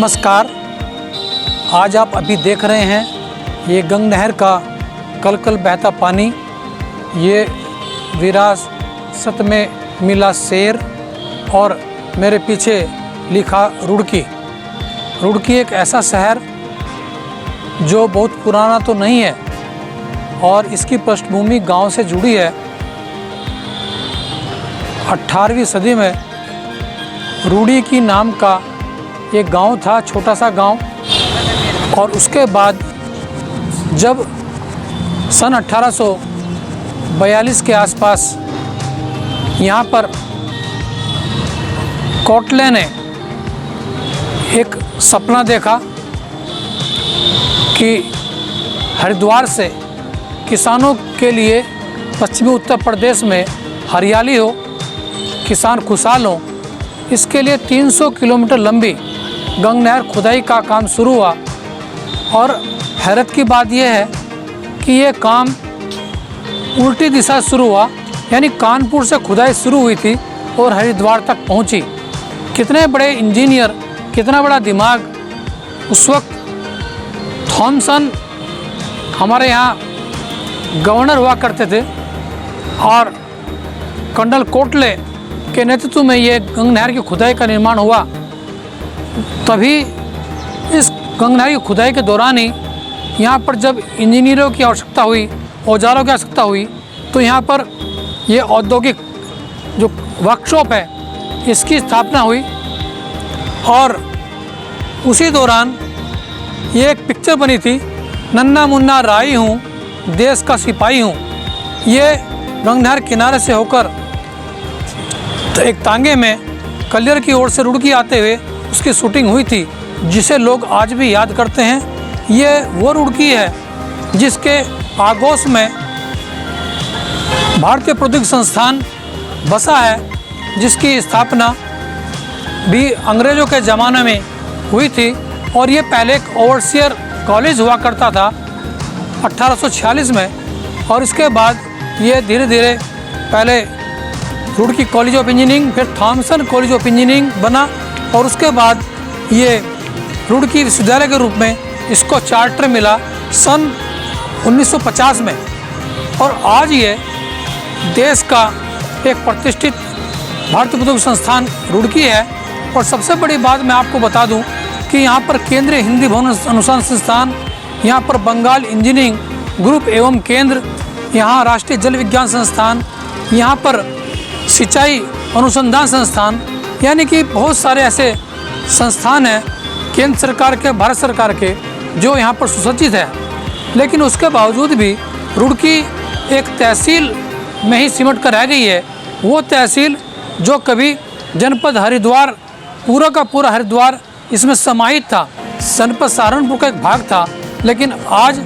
नमस्कार। आज आप अभी देख रहे हैं ये गंग नहर का कल बहता पानी। ये विरासत में मिला शेर और मेरे पीछे लिखा रुड़की। रुड़की एक ऐसा शहर जो बहुत पुराना तो नहीं है और इसकी पृष्ठभूमि गांव से जुड़ी है। 18वीं सदी में रूड़ी की नाम का एक गांव था, छोटा सा गांव। और उसके बाद जब सन 1842 के आसपास यहाँ पर कोटले ने एक सपना देखा कि हरिद्वार से किसानों के लिए पश्चिमी उत्तर प्रदेश में हरियाली हो, किसान खुशहाल हो। इसके लिए 300 किलोमीटर लंबी गंग नहर खुदाई का काम शुरू हुआ। और हैरत की बात यह है कि ये काम उल्टी दिशा शुरू हुआ, यानी कानपुर से खुदाई शुरू हुई थी और हरिद्वार तक पहुंची। कितने बड़े इंजीनियर, कितना बड़ा दिमाग। उस वक्त थॉमसन हमारे यहाँ गवर्नर हुआ करते थे और कर्नल कोटले के नेतृत्व में ये गंग नहर की खुदाई का निर्माण हुआ। तभी इस गंग नहर की खुदाई के दौरान ही यहाँ पर जब इंजीनियरों की आवश्यकता हुई, औजारों की आवश्यकता हुई, तो यहाँ पर ये औद्योगिक जो वर्कशॉप है इसकी स्थापना हुई। और उसी दौरान ये एक पिक्चर बनी थी, नन्ना मुन्ना राई हूँ, देश का सिपाही हूँ। ये गंग नहर किनारे से होकर तो एक तांगे में कलियर की ओर से रुड़की आते हुए उसकी शूटिंग हुई थी, जिसे लोग आज भी याद करते हैं। ये वो रुड़की है जिसके आगोश में भारतीय प्रौद्योगिकी संस्थान बसा है, जिसकी स्थापना भी अंग्रेज़ों के ज़माने में हुई थी। और ये पहले एक ओवरसियर कॉलेज हुआ करता था 1846 में, और इसके बाद ये धीरे धीरे पहले रुड़की कॉलेज ऑफ इंजीनियरिंग, फिर थॉमसन कॉलेज ऑफ इंजीनियरिंग बना, और उसके बाद ये रुड़की विश्वविद्यालय के रूप में इसको चार्टर मिला सन 1950 में। और आज ये देश का एक प्रतिष्ठित भारतीय प्रौद्योगिकी संस्थान रुड़की है। और सबसे बड़ी बात मैं आपको बता दूं कि यहाँ पर केंद्रीय हिंदी भवन अनुसंधान संस्थान, यहाँ पर बंगाल इंजीनियरिंग ग्रुप एवं केंद्र, यहाँ राष्ट्रीय जल विज्ञान संस्थान, यहाँ पर सिंचाई अनुसंधान संस्थान, यानी कि बहुत सारे ऐसे संस्थान हैं केंद्र सरकार के, भारत सरकार के, जो यहाँ पर सुसज्जित है। लेकिन उसके बावजूद भी रुड़की एक तहसील में ही सिमट कर रह गई है। वो तहसील जो कभी जनपद हरिद्वार, पूरा का पूरा हरिद्वार इसमें समाहित था, जनपद सहारनपुर का एक भाग था, लेकिन आज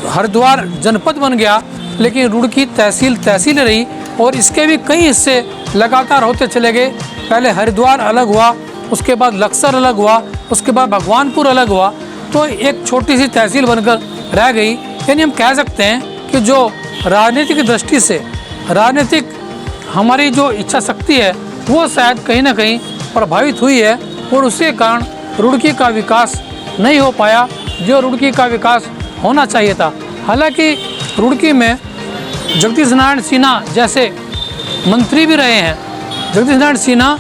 हरिद्वार जनपद बन गया, लेकिन रुड़की तहसील रही। और इसके भी कई हिस्से लगातार होते चले गए। पहले हरिद्वार अलग हुआ, उसके बाद लक्सर अलग हुआ, उसके बाद भगवानपुर अलग हुआ, तो एक छोटी सी तहसील बनकर रह गई। यानी हम कह सकते हैं कि जो राजनीतिक दृष्टि से, राजनीतिक हमारी जो इच्छा शक्ति है वो शायद कहीं ना कहीं प्रभावित हुई है, और उसके कारण रुड़की का विकास नहीं हो पाया जो रुड़की का विकास होना चाहिए था। हालांकि रुड़की में जगदीश नारायण सिन्हा जैसे मंत्री भी रहे हैं। जगदीश नारायण सिन्हा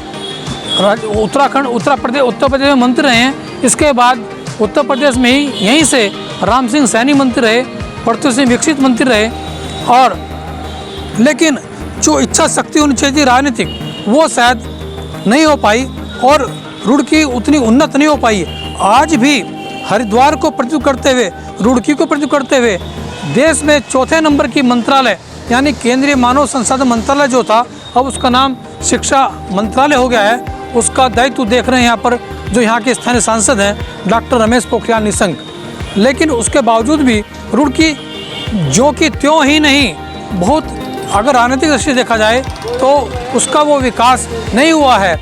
उत्तर प्रदेश में मंत्री रहे हैं। इसके बाद उत्तर प्रदेश में ही यहीं से राम सिंह सैनी मंत्री रहे, प्रत्युष सिंह विकसित मंत्री रहे। और लेकिन जो इच्छा शक्ति होनी चाहिए थी राजनीतिक, वो शायद नहीं हो पाई और रुड़की उतनी उन्नत नहीं हो पाई। आज भी हरिद्वार को प्रस्तुत करते हुए, रुड़की को प्रस्तुत करते हुए देश में चौथे नंबर की मंत्रालय, यानी केंद्रीय मानव संसाधन मंत्रालय जो था, अब उसका नाम शिक्षा मंत्रालय हो गया है। उसका दायित्व देख रहे हैं यहाँ पर जो यहाँ के स्थानीय सांसद हैं डॉक्टर रमेश पोखरियाल निशंक। लेकिन उसके बावजूद भी रुड़की जो कि त्यों ही नहीं, बहुत अगर राजनीतिक दृष्टि देखा जाए तो उसका वो विकास नहीं हुआ है।